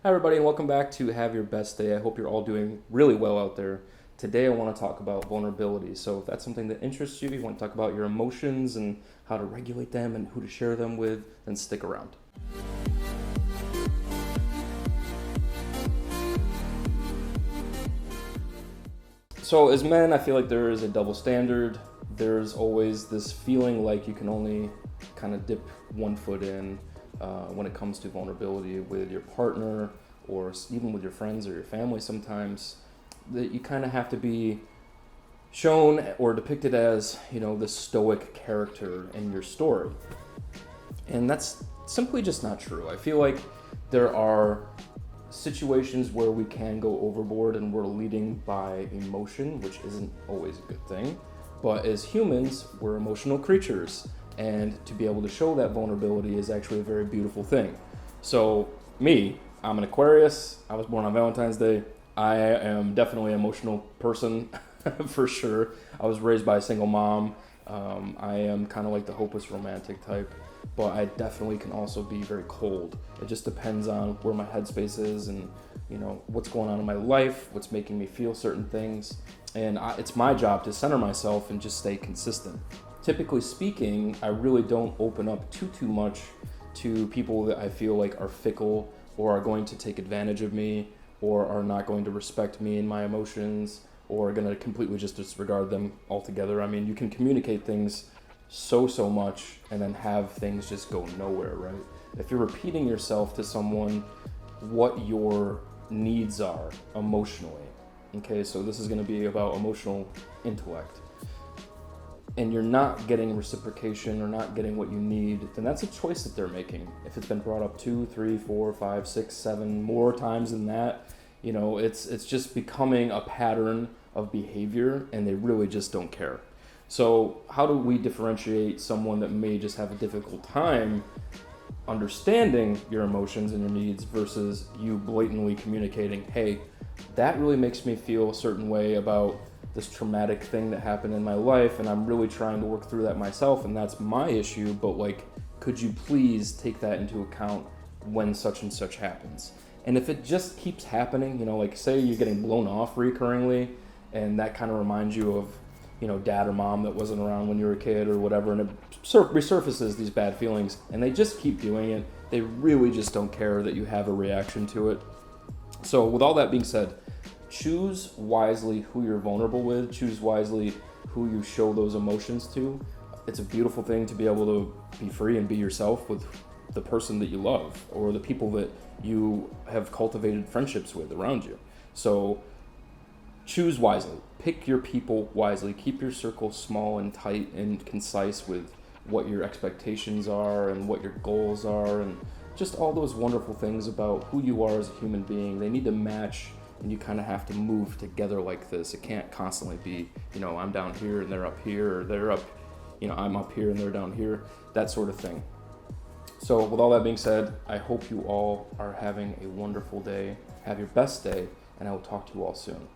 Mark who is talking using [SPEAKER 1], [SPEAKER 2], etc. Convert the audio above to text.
[SPEAKER 1] Hi, everybody, and welcome back to Have Your Best Day. I hope you're all doing really well out there. Today, I want to talk about vulnerability. So, if that's something that interests you, you want to talk about your emotions and how to regulate them and who to share them with, then stick around. So, as men, I feel like there is a double standard. There's always this feeling like you can only kind of dip one foot in when it comes to vulnerability with your partner or even with your friends or your family sometimes. That you kind of have to be shown or depicted as, this stoic character in your story. And that's simply just not true. I feel like there are situations where we can go overboard and we're leading by emotion, which isn't always a good thing. But as humans, we're emotional creatures, and to be able to show that vulnerability is actually a very beautiful thing. So, I'm an Aquarius. I was born on Valentine's Day. I am definitely an emotional person for sure. I was raised by a single mom. I am kind of like the hopeless romantic type, but I definitely can also be very cold. It just depends on where my headspace is and what's going on in my life, what's making me feel certain things, and it's my job to center myself and just stay consistent. Typically speaking, I really don't open up too much to people that I feel like are fickle or are going to take advantage of me or are not going to respect me and my emotions or are going to completely just disregard them altogether. I mean, you can communicate things so much and then have things just go nowhere, right? If you're repeating yourself to someone what your needs are emotionally, okay, so this is going to be about emotional intellect, and you're not getting reciprocation or not getting what you need, then that's a choice that they're making. If it's been brought up 2, 3, 4, 5, 6, 7 more times than that, it's just becoming a pattern of behavior and they really just don't care. So how do we differentiate someone that may just have a difficult time understanding your emotions and your needs versus you blatantly communicating, hey, that really makes me feel a certain way about this traumatic thing that happened in my life and I'm really trying to work through that myself and that's my issue, but could you please take that into account when such and such happens? And if it just keeps happening, say you're getting blown off recurringly and that kind of reminds you of dad or mom that wasn't around when you were a kid or whatever, and it resurfaces these bad feelings and they just keep doing it, they really just don't care that you have a reaction to it. So with all that being said, choose wisely who you're vulnerable with, choose wisely who you show those emotions to. It's a beautiful thing to be able to be free and be yourself with the person that you love or the people that you have cultivated friendships with around you. So choose wisely, pick your people wisely, keep your circle small and tight and concise with what your expectations are and what your goals are and just all those wonderful things about who you are as a human being. They need to match and you kind of have to move together like this. It can't constantly be, I'm down here and they're up here, or they're up, I'm up here and they're down here, that sort of thing. So with all that being said, I hope you all are having a wonderful day. Have your best day, and I will talk to you all soon.